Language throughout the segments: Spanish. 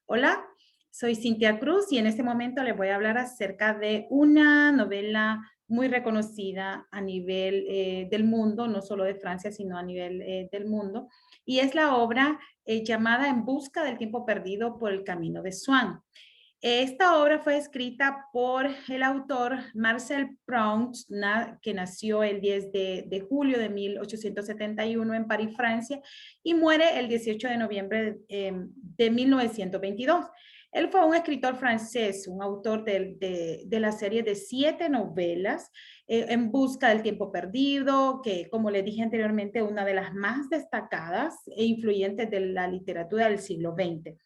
Hola, soy Cintia Cruz y en este momento les voy a hablar acerca de una novela muy reconocida a nivel del mundo, no solo de Francia, sino a nivel del mundo, y es la obra llamada En busca del tiempo perdido por el camino de Swan. Esta obra fue escrita por el autor Marcel Proust, que nació el 10 de julio de 1871 en París, Francia, y muere el 18 de noviembre de 1922. Él fue un escritor francés, un autor de la serie de 7 novelas, En busca del tiempo perdido, que como les dije anteriormente, una de las más destacadas e influyentes de la literatura del siglo XX.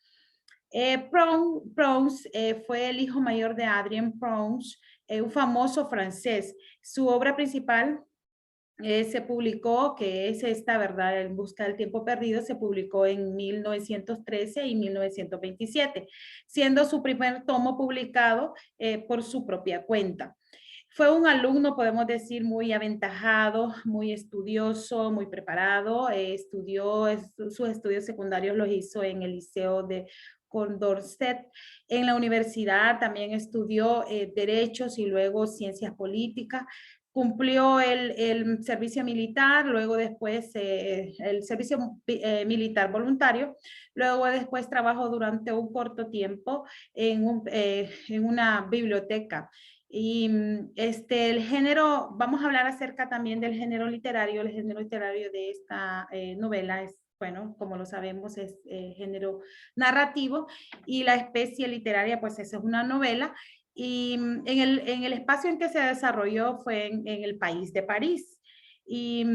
Proust fue el hijo mayor de Adrien Proust, un famoso francés. Su obra principal se publicó, que es esta, ¿verdad? En busca del tiempo perdido, se publicó en 1913 y 1927, siendo su primer tomo publicado por su propia cuenta. Fue un alumno, podemos decir, muy aventajado, muy estudioso, muy preparado. Sus estudios secundarios los hizo en el Liceo de Condorcet. En la universidad también estudió derechos y luego ciencias políticas. Cumplió el servicio militar, luego después el servicio militar voluntario, luego después trabajó durante un corto tiempo en una biblioteca. Y el género, vamos a hablar acerca también del género literario. El género literario de esta novela es, bueno, como lo sabemos, es género narrativo, y la especie literaria, pues esa es una novela. Y en el espacio en que se desarrolló fue en el país de París. Y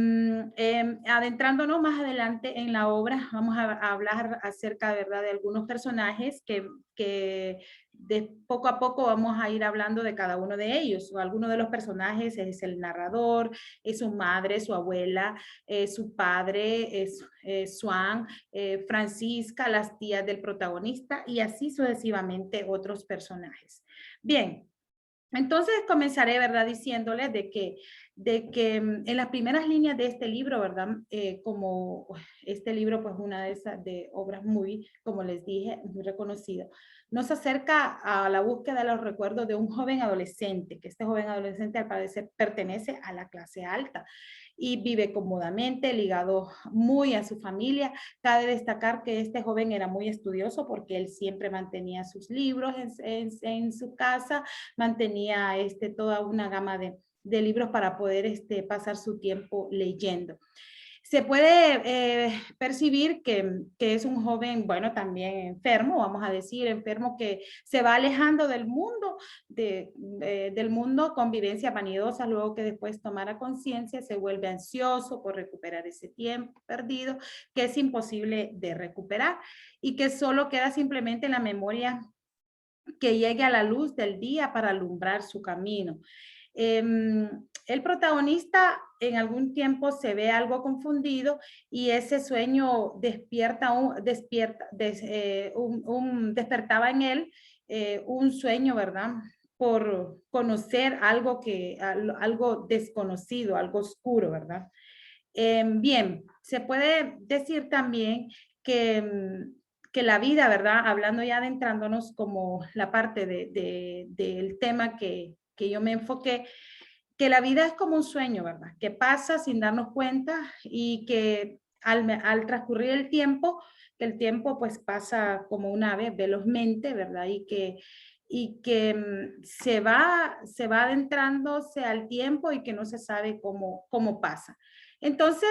adentrándonos más adelante en la obra, vamos a hablar acerca, ¿verdad?, de algunos personajes que de poco a poco vamos a ir hablando de cada uno de ellos. Alguno de los personajes es el narrador, es su madre, su abuela, su padre, es Swan, Francisca, las tías del protagonista y así sucesivamente otros personajes. Bien, entonces comenzaré, ¿verdad?, diciéndoles de que en las primeras líneas de este libro, ¿verdad? Como este libro, pues una de esas de obras muy, como les dije, muy reconocida, nos acerca a la búsqueda de los recuerdos de un joven adolescente, que este joven adolescente al parecer pertenece a la clase alta y vive cómodamente, ligado muy a su familia. Cabe destacar que este joven era muy estudioso porque él siempre mantenía sus libros en su casa, mantenía toda una gama de libros para poder pasar su tiempo leyendo. Se puede percibir que es un joven, bueno, también enfermo, vamos a decir, enfermo que se va alejando del mundo, del mundo con vivencias vanidosas, luego que después tomara conciencia, se vuelve ansioso por recuperar ese tiempo perdido, que es imposible de recuperar y que solo queda simplemente en la memoria que llegue a la luz del día para alumbrar su camino. El protagonista en algún tiempo se ve algo confundido y ese sueño despertaba en él un sueño, ¿verdad? Por conocer algo desconocido, algo oscuro, ¿verdad? Bien, se puede decir también que la vida, ¿verdad? Hablando ya adentrándonos como la parte del tema que yo me enfoqué, que la vida es como un sueño, ¿verdad? Que pasa sin darnos cuenta y que al transcurrir el tiempo, que el tiempo pues pasa como un ave velozmente, ¿verdad? Y que se va adentrándose al tiempo y que no se sabe cómo pasa. Entonces,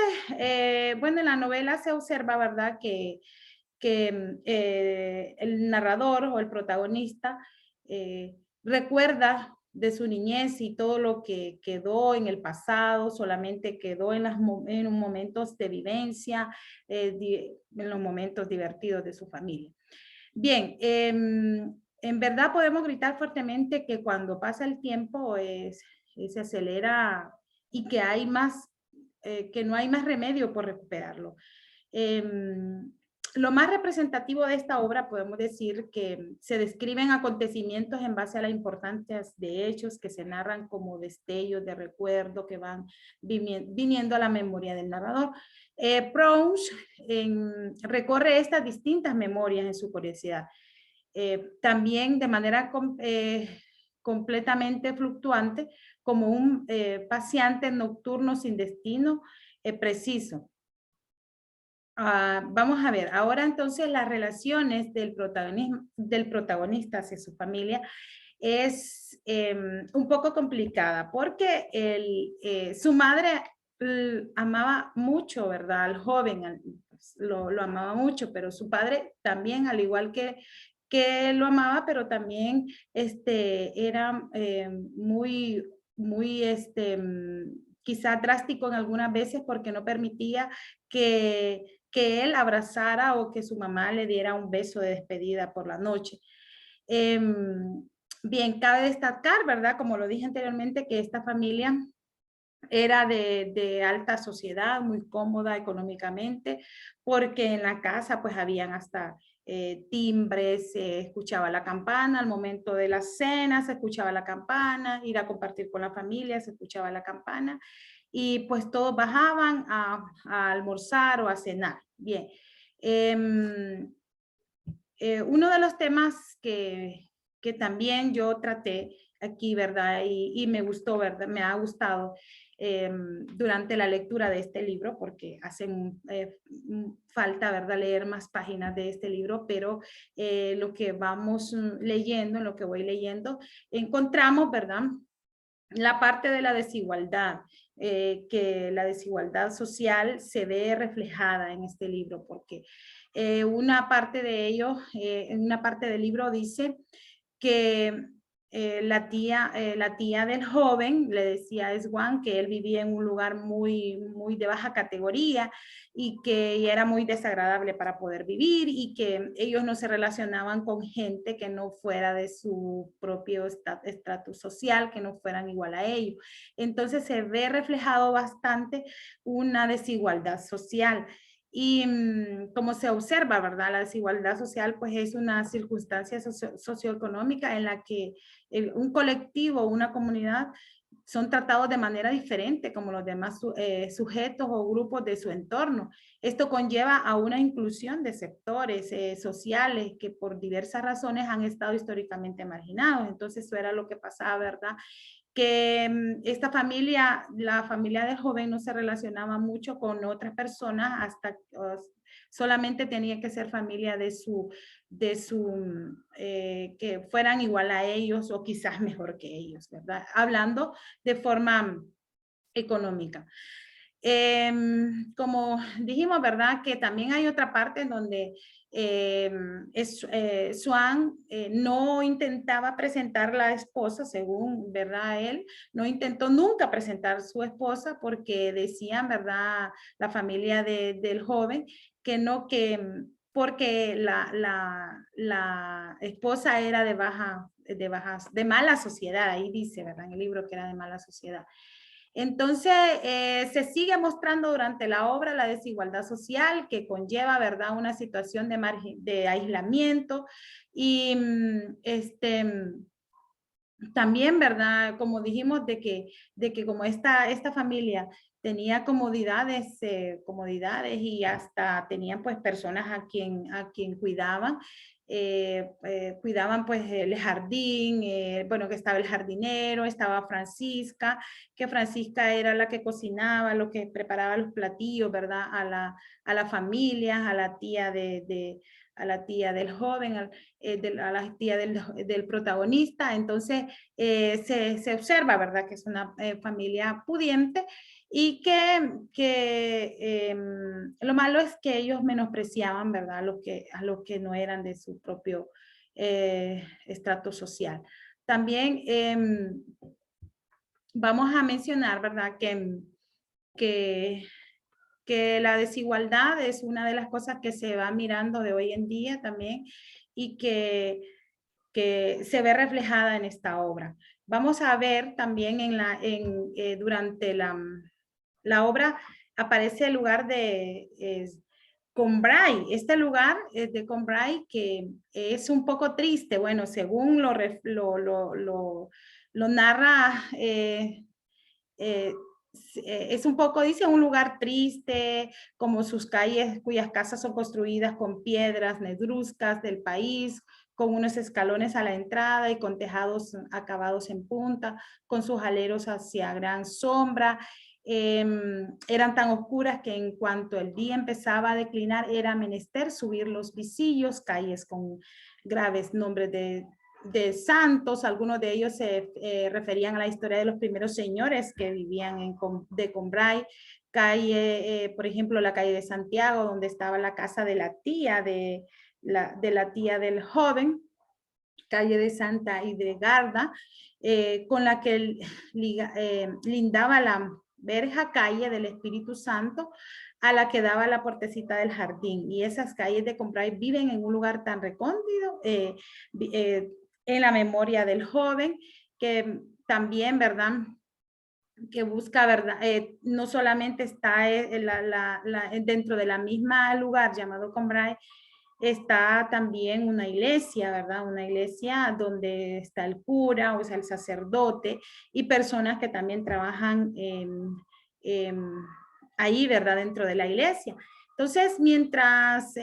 bueno, en la novela se observa, ¿verdad?, que el narrador o el protagonista recuerda de su niñez y todo lo que quedó en el pasado, solamente quedó en los momentos de vivencia, en los momentos divertidos de su familia. Bien, en verdad podemos gritar fuertemente que cuando pasa el tiempo se acelera y que que no hay más remedio por recuperarlo. Em, lo más representativo de esta obra podemos decir que se describen acontecimientos en base a la importancia de hechos que se narran como destellos de recuerdo que van viniendo a la memoria del narrador. Proust recorre estas distintas memorias en su curiosidad. también de manera completamente fluctuante, como un paseante nocturno sin destino preciso. Vamos a ver, ahora entonces las relaciones del protagonista hacia su familia es un poco complicada porque su madre amaba mucho, ¿verdad? Al joven, lo amaba mucho, pero su padre también, al igual que lo amaba, pero también era muy, quizá drástico en algunas veces porque no permitía que él abrazara o que su mamá le diera un beso de despedida por la noche. Bien, cabe destacar, ¿verdad? Como lo dije anteriormente, que esta familia era de alta sociedad, muy cómoda económicamente, porque en la casa pues habían hasta timbres, se escuchaba la campana, al momento de la cena se escuchaba la campana, ir a compartir con la familia, se escuchaba la campana, y pues todos bajaban a almorzar o a cenar. Bien. Uno de los temas que también yo traté aquí, ¿verdad? Y me gustó, ¿verdad? Me ha gustado durante la lectura de este libro, porque hacen falta, ¿verdad? Leer más páginas de este libro, pero lo que vamos leyendo, lo que voy leyendo, encontramos, ¿verdad? La parte de la desigualdad, que la desigualdad social se ve reflejada en este libro, porque una parte de ello, en una parte del libro dice que la tía del joven le decía a Swan que él vivía en un lugar muy de baja categoría y que era muy desagradable para poder vivir y que ellos no se relacionaban con gente que no fuera de su propio estatus social, que no fueran igual a ellos. Entonces se ve reflejado bastante una desigualdad social. Y como se observa, ¿verdad? La desigualdad social, pues es una circunstancia socioeconómica en la que un colectivo, una comunidad, son tratados de manera diferente como los demás sujetos o grupos de su entorno. Esto conlleva a una inclusión de sectores sociales que por diversas razones han estado históricamente marginados. Entonces eso era lo que pasaba, ¿verdad? Que esta familia, la familia del joven no se relacionaba mucho con otras personas hasta solamente tenía que ser familia que fueran igual a ellos o quizás mejor que ellos, ¿verdad? Hablando de forma económica. Como dijimos, ¿verdad? Que también hay otra parte en donde Swan no intentaba presentar la esposa, según, ¿verdad? Él no intentó nunca presentar su esposa porque decían, ¿verdad? La familia del joven que no, porque la esposa era de mala sociedad, ahí dice, ¿verdad? En el libro que era de mala sociedad. Entonces, se sigue mostrando durante la obra la desigualdad social que conlleva, ¿verdad?, una situación de aislamiento y también, ¿verdad?, como dijimos, de que como esta familia tenía comodidades y hasta tenían pues personas a quien cuidaban pues el jardín, bueno, que estaba el jardinero, estaba Francisca, que Francisca era la que cocinaba, lo que preparaba los platillos, ¿verdad? A la familia, a la tía a la tía del joven, a la tía del protagonista. Entonces, se observa, ¿verdad? Que es una familia pudiente y lo malo es que ellos menospreciaban, ¿verdad? A los que no eran de su propio estrato social. También vamos a mencionar, ¿verdad? Que, que la desigualdad es una de las cosas que se va mirando de hoy en día también y que se ve reflejada en esta obra. Vamos a ver también durante la obra aparece el lugar de Combray. Este lugar es de Combray que es un poco triste. Bueno, según lo narra es un poco, dice, un lugar triste, como sus calles cuyas casas son construidas con piedras negruzcas del país, con unos escalones a la entrada y con tejados acabados en punta, con sus aleros hacia gran sombra. Eran tan oscuras que en cuanto el día empezaba a declinar era menester subir los visillos, calles con graves nombres de santos. Algunos de ellos se referían a la historia de los primeros señores que vivían de Combray. Calle, por ejemplo, la calle de Santiago, donde estaba la casa de la tía de la tía del joven, calle de Santa Hildegarda, con la que lindaba la verja calle del Espíritu Santo, a la que daba la puertecita del jardín. Y esas calles de Combray viven en un lugar tan recóndito, en la memoria del joven, que también, ¿verdad?, que busca, ¿verdad? No solamente está dentro de la misma lugar llamado Combray, está también una iglesia, ¿verdad? Una iglesia donde está el cura, o sea, el sacerdote, y personas que también trabajan ahí, ¿verdad? Dentro de la iglesia. Entonces, mientras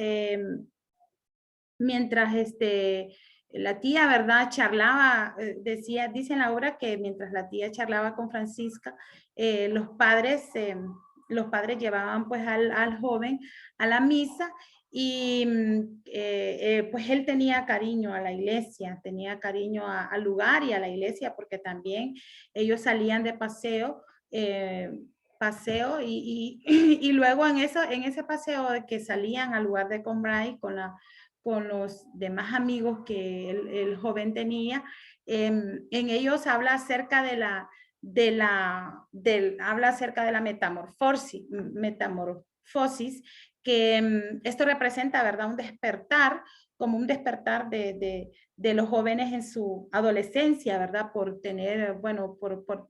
la tía, ¿verdad?, charlaba, dice en la obra que mientras la tía charlaba con Francisca, los padres llevaban pues al joven a la misa y pues él tenía cariño a la iglesia, tenía cariño al lugar y a la iglesia, porque también ellos salían de paseo, y luego en ese paseo de que salían al lugar de Combray con los demás amigos que el joven tenía, en ellos habla acerca habla acerca de la metamorfosis, que esto representa, ¿verdad?, un despertar, como un despertar de los jóvenes en su adolescencia, ¿verdad?, por tener, bueno, por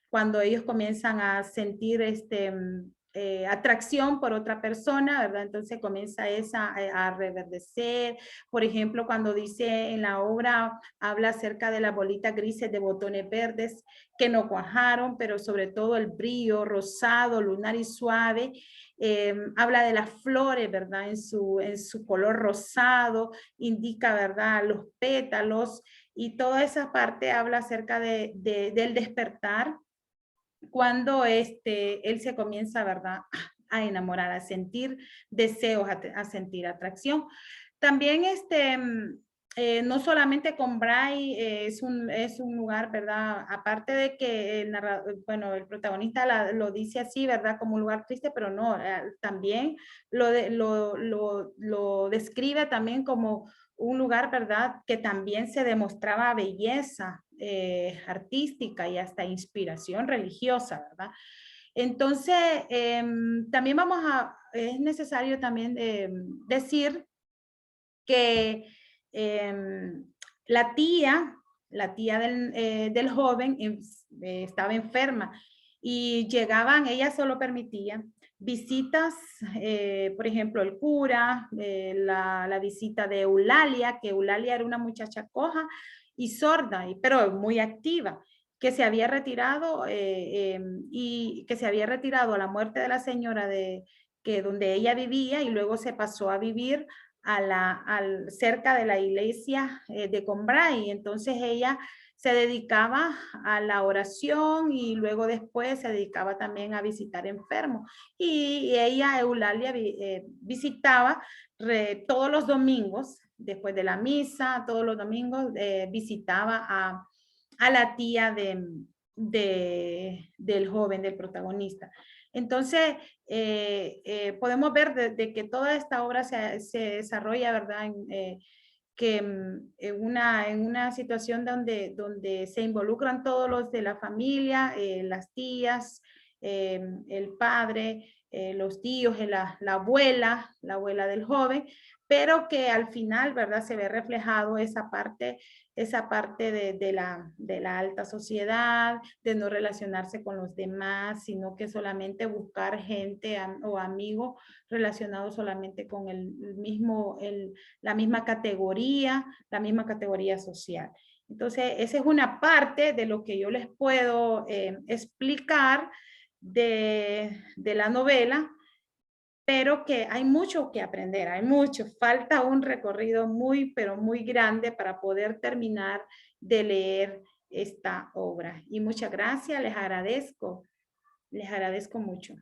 cuando ellos comienzan a sentir atracción por otra persona, ¿verdad? Entonces comienza a reverdecer. Por ejemplo, cuando dice en la obra, habla acerca de las bolitas grises de botones verdes que no cuajaron, pero sobre todo el brillo rosado, lunar y suave. Habla de las flores, ¿verdad? En su color rosado, indica, ¿verdad?, los pétalos, y toda esa parte habla acerca del despertar, cuando él se comienza, ¿verdad?, a enamorar, a sentir deseos, a sentir atracción. También no solamente Combray es un lugar, ¿verdad?, aparte de que el protagonista lo dice así, ¿verdad?, como un lugar triste, pero no, también lo describe también como un lugar, ¿verdad?, que también se demostraba belleza artística y hasta inspiración religiosa, ¿verdad? Entonces, también es necesario también decir que la tía, del joven estaba enferma y ella solo permitía visitas, por ejemplo, el cura, la visita de Eulalia, que Eulalia era una muchacha coja y sorda, pero muy activa, que se había retirado y que se había retirado a la muerte de la señora donde ella vivía, y luego se pasó a vivir cerca de la iglesia de Combray. Entonces ella se dedicaba a la oración y luego después se dedicaba también a visitar enfermos. Y ella, Eulalia, visitaba todos los domingos, después de la misa, todos los domingos visitaba a la tía del joven, del protagonista. Entonces, podemos ver de que toda esta obra se desarrolla, ¿verdad?, en una situación donde se involucran todos los de la familia, las tías, el padre, los tíos, la abuela del joven, pero que al final, ¿verdad?, se ve reflejado esa parte de la alta sociedad, de no relacionarse con los demás, sino que solamente buscar gente o amigos relacionados solamente con la misma categoría social. Entonces, esa es una parte de lo que yo les puedo explicar de la novela, pero que hay mucho que aprender, hay mucho. Falta un recorrido muy, pero muy grande para poder terminar de leer esta obra. Y muchas gracias, les agradezco mucho.